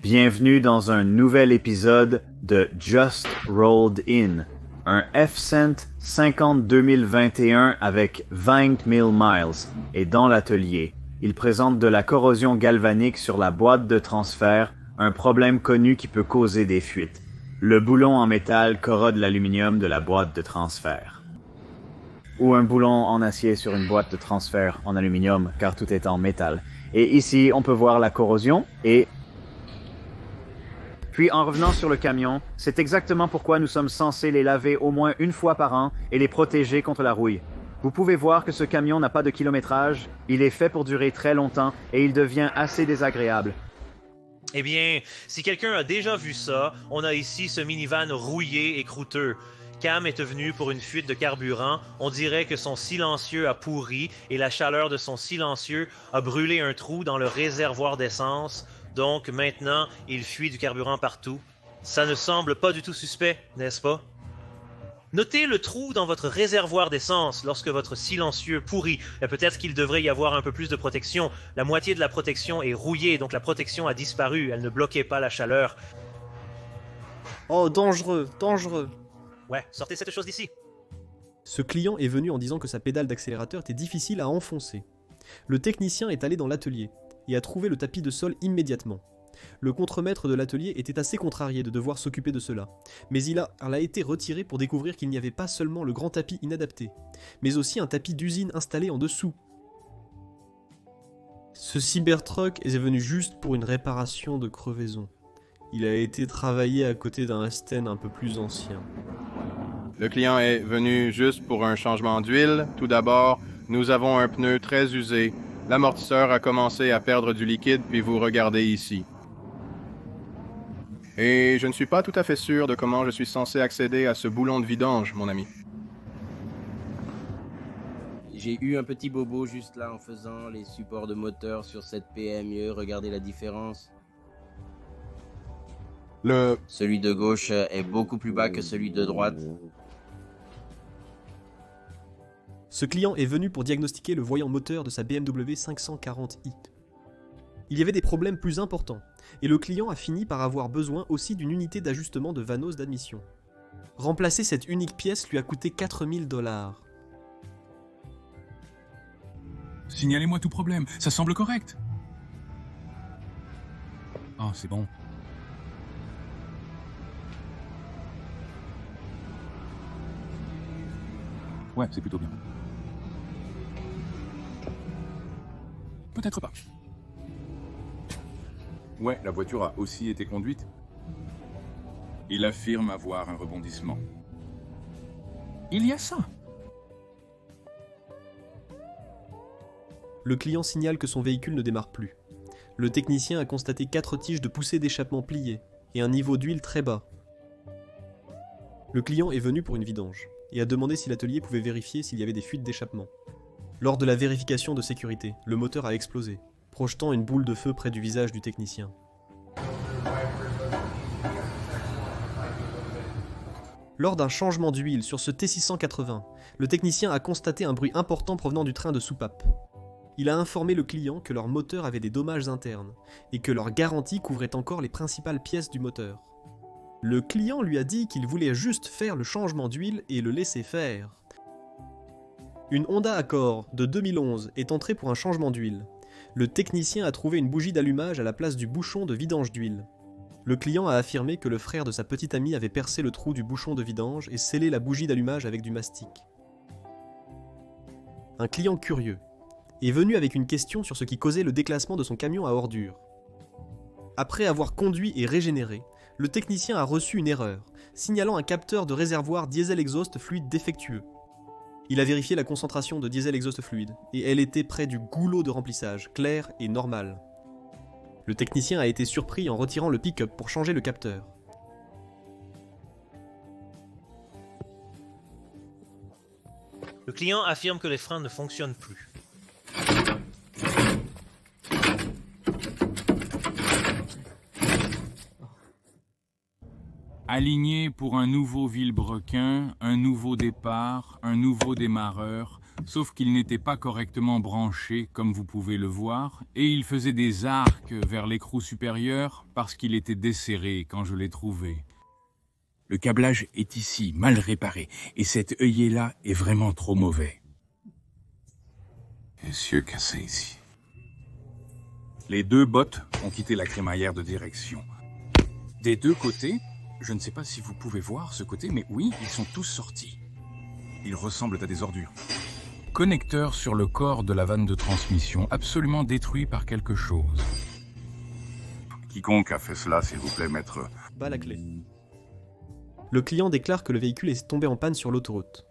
Bienvenue dans un nouvel épisode de Just Rolled In, un F-Cent 50 2021 avec 20 000 miles et dans l'atelier. Il présente de la corrosion galvanique sur la boîte de transfert, un problème connu qui peut causer des fuites. Le boulon en métal corrode l'aluminium de la boîte de transfert. Ou un boulon en acier sur une boîte de transfert en aluminium, car tout est en métal. Et ici, on peut voir la corrosion et... Puis en revenant sur le camion, c'est exactement pourquoi nous sommes censés les laver au moins une fois par an et les protéger contre la rouille. Vous pouvez voir que ce camion n'a pas de kilométrage, il est fait pour durer très longtemps et il devient assez désagréable. Eh bien, si quelqu'un a déjà vu ça, on a ici ce minivan rouillé et croûteux. Cam est venu pour une fuite de carburant, on dirait que son silencieux a pourri et la chaleur de son silencieux a brûlé un trou dans le réservoir d'essence, donc maintenant il fuit du carburant partout. Ça ne semble pas du tout suspect, n'est-ce pas? Notez le trou dans votre réservoir d'essence lorsque votre silencieux pourrit. Peut-être qu'il devrait y avoir un peu plus de protection. La moitié de la protection est rouillée, donc la protection a disparu, elle ne bloquait pas la chaleur. Oh, dangereux, dangereux. Ouais, sortez cette chose d'ici. Ce client est venu en disant que sa pédale d'accélérateur était difficile à enfoncer. Le technicien est allé dans l'atelier et a trouvé le tapis de sol immédiatement. Le contremaître de l'atelier était assez contrarié de devoir s'occuper de cela, mais il a été retiré pour découvrir qu'il n'y avait pas seulement le grand tapis inadapté, mais aussi un tapis d'usine installé en dessous. Ce Cybertruck est venu juste pour une réparation de crevaison. Il a été travaillé à côté d'un Esten un peu plus ancien. Le client est venu juste pour un changement d'huile. Tout d'abord, nous avons un pneu très usé. L'amortisseur a commencé à perdre du liquide, puis vous regardez ici. Et je ne suis pas tout à fait sûr de comment je suis censé accéder à ce boulon de vidange, mon ami. J'ai eu un petit bobo juste là en faisant les supports de moteur sur cette PME. Regardez la différence. Celui de gauche est beaucoup plus bas que celui de droite. Ce client est venu pour diagnostiquer le voyant moteur de sa BMW 540i. Il y avait des problèmes plus importants, et le client a fini par avoir besoin aussi d'une unité d'ajustement de vanos d'admission. Remplacer cette unique pièce lui a coûté 4000 $. Signalez-moi tout problème, ça semble correct. Oh, c'est bon. Ouais, c'est plutôt bien. Peut-être pas. Ouais, la voiture a aussi été conduite. Il affirme avoir un rebondissement. Il y a ça. Le client signale que son véhicule ne démarre plus. Le technicien a constaté 4 tiges de poussée d'échappement pliées et un niveau d'huile très bas. Le client est venu pour une vidange et a demandé si l'atelier pouvait vérifier s'il y avait des fuites d'échappement. Lors de la vérification de sécurité, le moteur a explosé, projetant une boule de feu près du visage du technicien. Lors d'un changement d'huile sur ce T680, le technicien a constaté un bruit important provenant du train de soupape. Il a informé le client que leur moteur avait des dommages internes et que leur garantie couvrait encore les principales pièces du moteur. Le client lui a dit qu'il voulait juste faire le changement d'huile et le laisser faire. Une Honda Accord de 2011 est entrée pour un changement d'huile. Le technicien a trouvé une bougie d'allumage à la place du bouchon de vidange d'huile. Le client a affirmé que le frère de sa petite amie avait percé le trou du bouchon de vidange et scellé la bougie d'allumage avec du mastic. Un client curieux est venu avec une question sur ce qui causait le déclassement de son camion à ordures. Après avoir conduit et régénéré, le technicien a reçu une erreur, signalant un capteur de réservoir diesel exhaust fluide défectueux. Il a vérifié la concentration de diesel exhaust fluide, et elle était près du goulot de remplissage, clair et normal. Le technicien a été surpris en retirant le pick-up pour changer le capteur. Le client affirme que les freins ne fonctionnent plus. Aligné pour un nouveau vilebrequin, un nouveau départ, un nouveau démarreur, Sauf qu'il n'était pas correctement branché, comme vous pouvez le voir, et il faisait des arcs vers l'écrou supérieur parce qu'il était desserré quand je l'ai trouvé. Le câblage est ici, mal réparé, et cet œillet-là est vraiment trop mauvais. Essieu cassé ici. Les deux bottes ont quitté la crémaillère de direction. Des deux côtés, je ne sais pas si vous pouvez voir ce côté, mais oui, ils sont tous sortis. Ils ressemblent à des ordures. Connecteur sur le corps de la vanne de transmission, absolument détruit par quelque chose. Quiconque a fait cela, s'il vous plaît, maître. Bas la clé. Le client déclare que le véhicule est tombé en panne sur l'autoroute.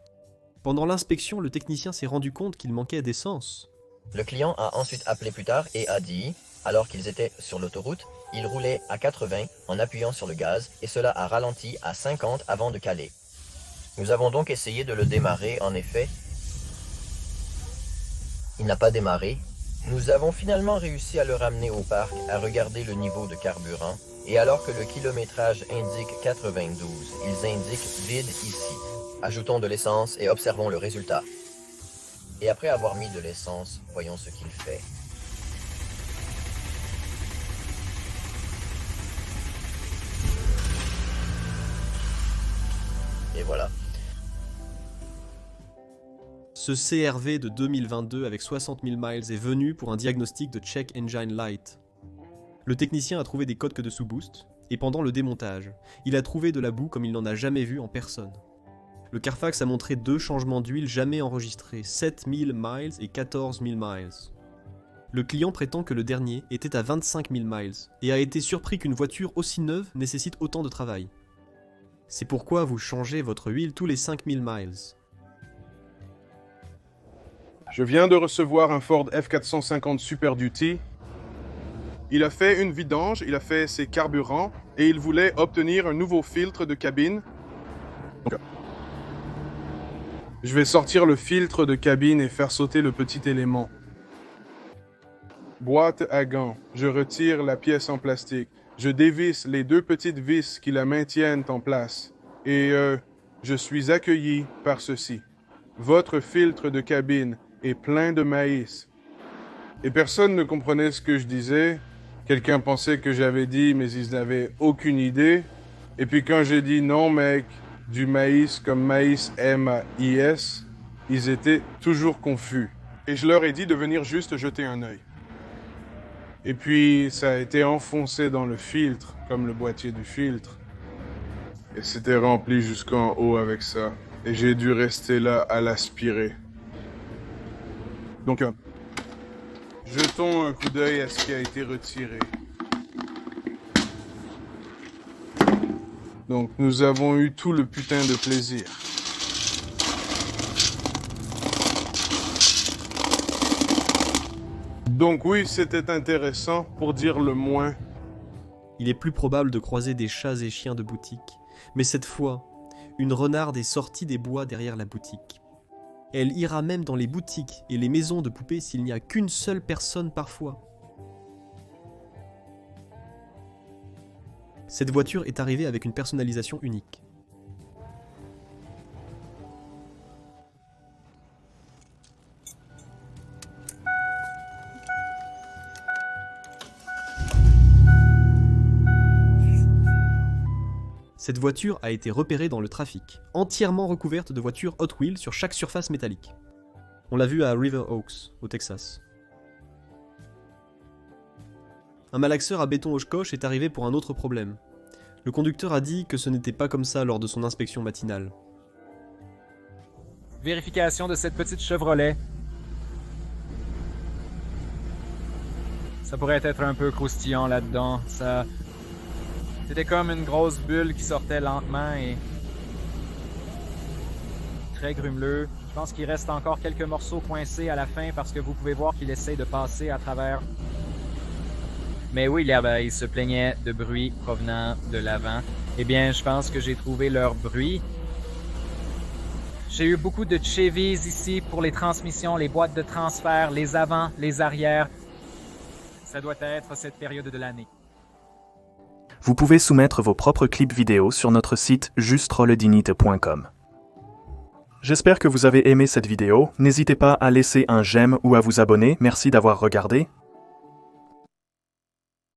Pendant l'inspection, le technicien s'est rendu compte qu'il manquait d'essence. Le client a ensuite appelé plus tard et a dit, alors qu'ils étaient sur l'autoroute, il roulait à 80 en appuyant sur le gaz et cela a ralenti à 50 avant de caler. Nous avons donc essayé de le démarrer, en effet. Il n'a pas démarré. Nous avons finalement réussi à le ramener au parc, à regarder le niveau de carburant, et alors que le kilométrage indique 92, ils indiquent vide ici. Ajoutons de l'essence et observons le résultat. Et après avoir mis de l'essence, voyons ce qu'il fait. Et voilà. Ce CRV de 2022 avec 60 000 miles est venu pour un diagnostic de Check Engine Light. Le technicien a trouvé des codes de sous-boost, et pendant le démontage, il a trouvé de la boue comme il n'en a jamais vu en personne. Le Carfax a montré 2 changements d'huile jamais enregistrés, 7 000 miles et 14 000 miles. Le client prétend que le dernier était à 25 000 miles, et a été surpris qu'une voiture aussi neuve nécessite autant de travail. C'est pourquoi vous changez votre huile tous les 5 000 miles. Je viens de recevoir un Ford F450 Super Duty. Il a fait une vidange, il a fait ses carburants et il voulait obtenir un nouveau filtre de cabine. Je vais sortir le filtre de cabine et faire sauter le petit élément. Boîte à gants. Je retire la pièce en plastique. Je dévisse les 2 petites vis qui la maintiennent en place. Et je suis accueilli par ceci. Votre filtre de cabine est plein de maïs. Et personne ne comprenait ce que je disais. Quelqu'un pensait que j'avais dit, mais ils n'avaient aucune idée. Et puis quand j'ai dit non, mec, du maïs comme maïs M-A-I-S, ils étaient toujours confus. Et je leur ai dit de venir juste jeter un œil. Et puis ça a été enfoncé dans le filtre, comme le boîtier du filtre. Et c'était rempli jusqu'en haut avec ça. Et j'ai dû rester là à l'aspirer. Donc, jetons un coup d'œil à ce qui a été retiré. Donc, nous avons eu tout le putain de plaisir. Donc oui, c'était intéressant, pour dire le moins. Il est plus probable de croiser des chats et chiens de boutique, mais cette fois, une renarde est sortie des bois derrière la boutique. Elle ira même dans les boutiques et les maisons de poupées s'il n'y a qu'une seule personne parfois. Cette voiture est arrivée avec une personnalisation unique. Cette voiture a été repérée dans le trafic, entièrement recouverte de voitures Hot Wheels sur chaque surface métallique. On l'a vu à River Oaks, au Texas. Un malaxeur à béton Oshkosh est arrivé pour un autre problème. Le conducteur a dit que ce n'était pas comme ça lors de son inspection matinale. Vérification de cette petite Chevrolet. Ça pourrait être un peu croustillant là-dedans. C'était comme une grosse bulle qui sortait lentement et très grumeleux. Je pense qu'il reste encore quelques morceaux coincés à la fin parce que vous pouvez voir qu'il essaye de passer à travers. Mais oui, il se plaignait de bruit provenant de l'avant. Eh bien, je pense que j'ai trouvé leur bruit. J'ai eu beaucoup de Chevys ici pour les transmissions, les boîtes de transfert, les avants, les arrières. Ça doit être cette période de l'année. Vous pouvez soumettre vos propres clips vidéo sur notre site justrolledinite.com. J'espère que vous avez aimé cette vidéo. N'hésitez pas à laisser un j'aime ou à vous abonner. Merci d'avoir regardé.